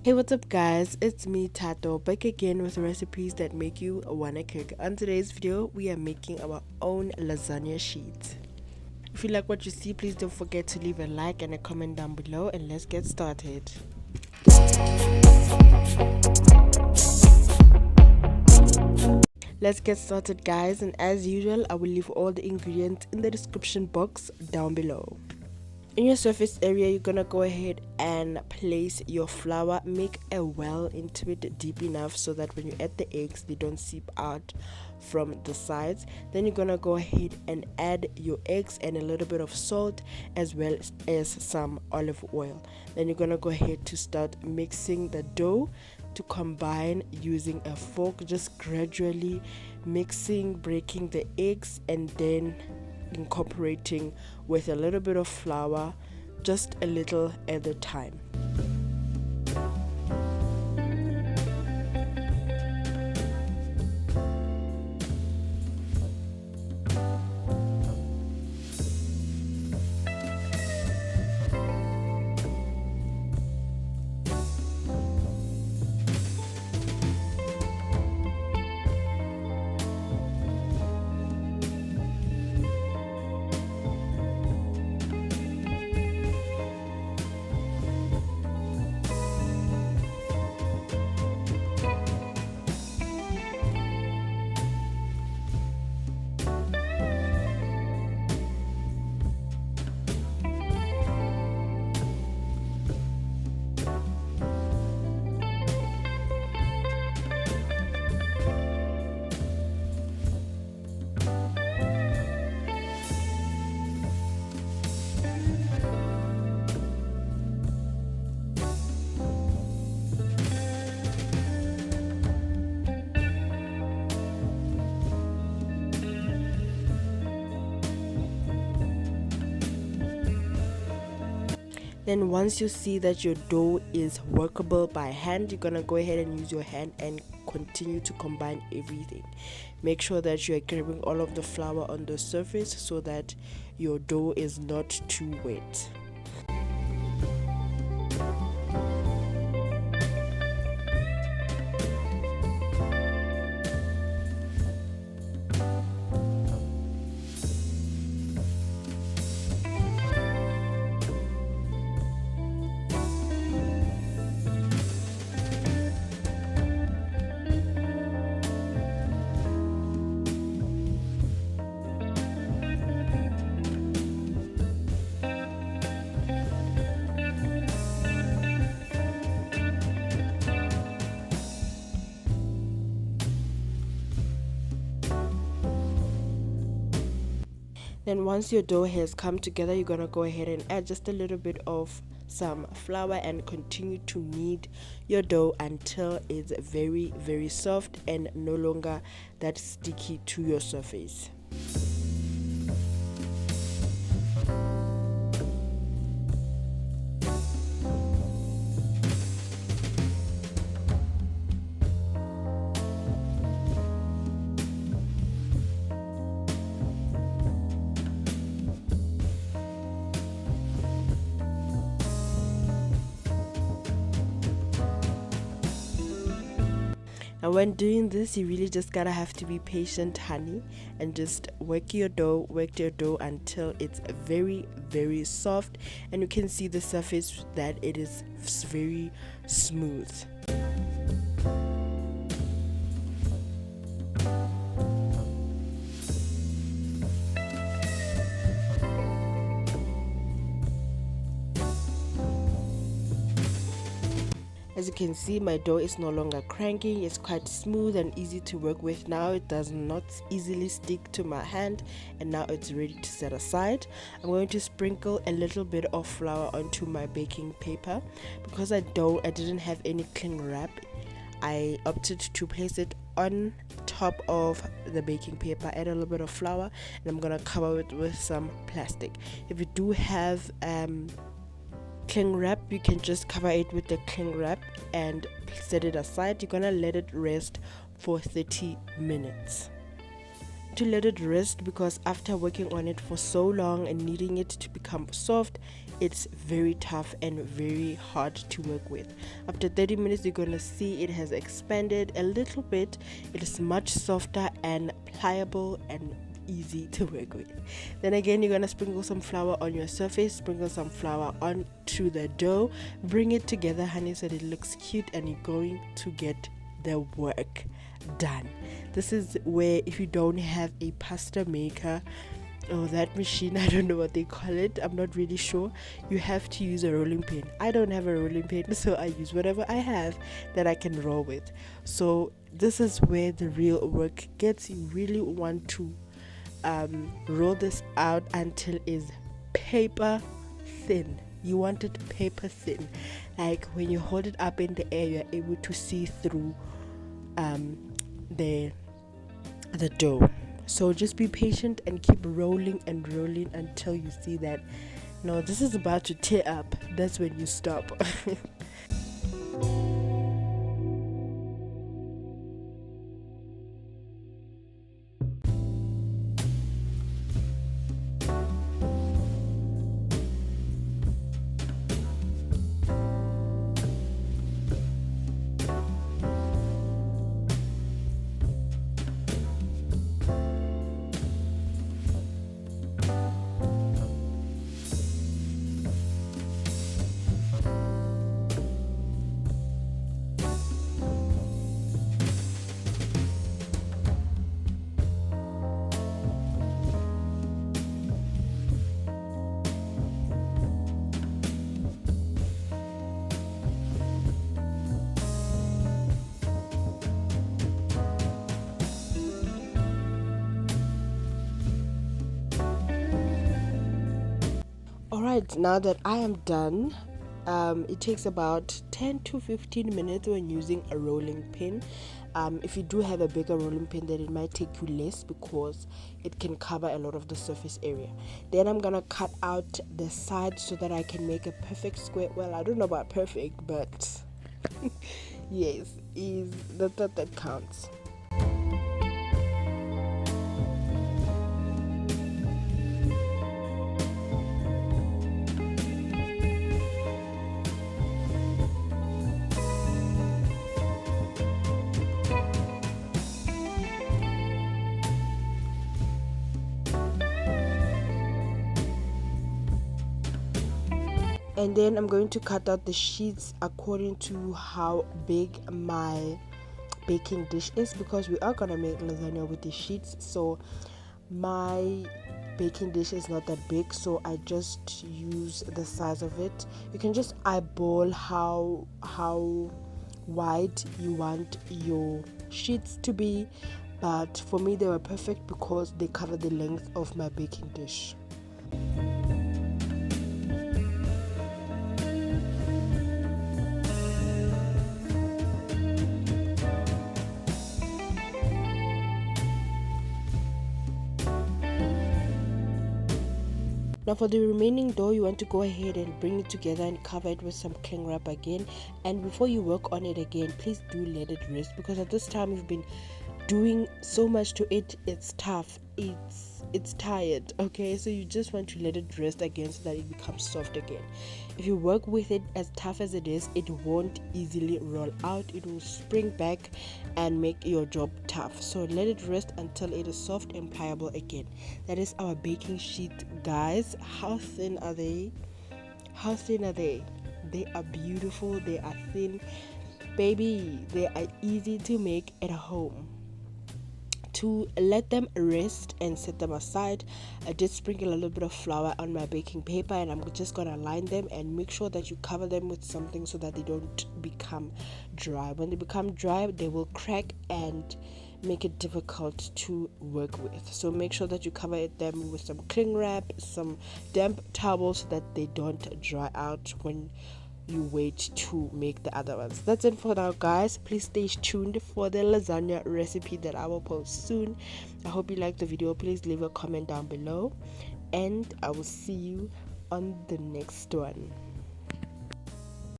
Hey, what's up, guys? It's me, Tato, back again with recipes that make you wanna cook. On today's video, we are making our own lasagna sheet. If you like what you see, please don't forget to leave a like and a comment down below, and let's get started. Let's get started, guys, and as usual, I will leave all the ingredients in the description box down below. In your surface area, you're gonna go ahead and place your flour. Make a well into it deep enough so that when you add the eggs, they don't seep out from the sides. Then you're gonna go ahead and add your eggs and a little bit of salt as well as some olive oil. Then you're gonna go ahead to start mixing the dough to combine using a fork, just gradually mixing, breaking the eggs, and then incorporating with a little bit of flour, just a little at a time. Then once you see that your dough is workable by hand, you're gonna go ahead and use your hand and continue to combine everything. Make sure that you are grabbing all of the flour on the surface so that your dough is not too wet. Then once your dough has come together, you're gonna go ahead and add just a little bit of some flour and continue to knead your dough until it's very soft and no longer that sticky to your surface. And when doing this, you really just gotta have to be patient, honey, and just work your dough until it's very soft, and you can see the surface that it is very smooth. As you can see, my dough is no longer cranky. It's quite smooth and easy to work with now. It does not easily stick to my hand, and now it's ready to set aside. I'm going to sprinkle a little bit of flour onto my baking paper. Because I didn't have any cling wrap, I opted to place it on top of the baking paper, add a little bit of flour, and I'm gonna cover it with some plastic. If you do have cling wrap, you can just cover it with the cling wrap and set it aside. You're gonna let it rest for 30 minutes. To let it rest, because after working on it for so long and needing it to become soft, it's very tough and very hard to work with. After 30 minutes, you're gonna see it has expanded a little bit. It is much softer and pliable and easy to work with. Then again, you're gonna sprinkle some flour on your surface, sprinkle some flour onto the dough, bring it together, honey, so that it looks cute, and you're going to get the work done. This is where, if you don't have a pasta maker or that machine, I don't know what they call it, I'm not really sure, you have to use a rolling pin. I don't have a rolling pin, so I use whatever I have that I can roll with. So this is where the real work gets. You really want to roll this out until it's paper thin. You want it paper thin, like when you hold it up in the air, you're able to see through the dough. So just be patient and keep rolling and rolling until you see that, no, this is about to tear up. That's when you stop. Alright, now that I am done, it takes about 10 to 15 minutes when using a rolling pin. If you do have a bigger rolling pin, then it might take you less because it can cover a lot of the surface area. Then I'm gonna cut out the sides so that I can make a perfect square. Well, I don't know about perfect, but yes, is the thought that counts. And then I'm going to cut out the sheets according to how big my baking dish is, because we are gonna make lasagna with the sheets. So my baking dish is not that big, so I just use the size of it. You can just eyeball how wide you want your sheets to be, but for me they were perfect because they cover the length of my baking dish. Now for the remaining dough, you want to go ahead and bring it together and cover it with some cling wrap again. And before you work on it again, please do let it rest, because at this time you've been doing so much to it. It's tough, it's tired, okay? So you just want to let it rest again so that it becomes soft again. If you work with it as tough as it is, it won't easily roll out. It will spring back and make your job tough. So let it rest until it is soft and pliable again. That is our baking sheet, guys. How thin are they? How thin are they? They are beautiful. They are thin, baby. They are easy to make at home. To let them rest and set them aside, I did sprinkle a little bit of flour on my baking paper, and I'm just gonna line them and make sure that you cover them with something so that they don't become dry. When they become dry, they will crack and make it difficult to work with. So make sure that you cover them with some cling wrap, some damp towels, so that they don't dry out when you wait to make the other ones. That's it for now, guys. Please stay tuned for the lasagna recipe that I will post soon. I hope you liked the video. Please leave a comment down below, and I will see you on the next one.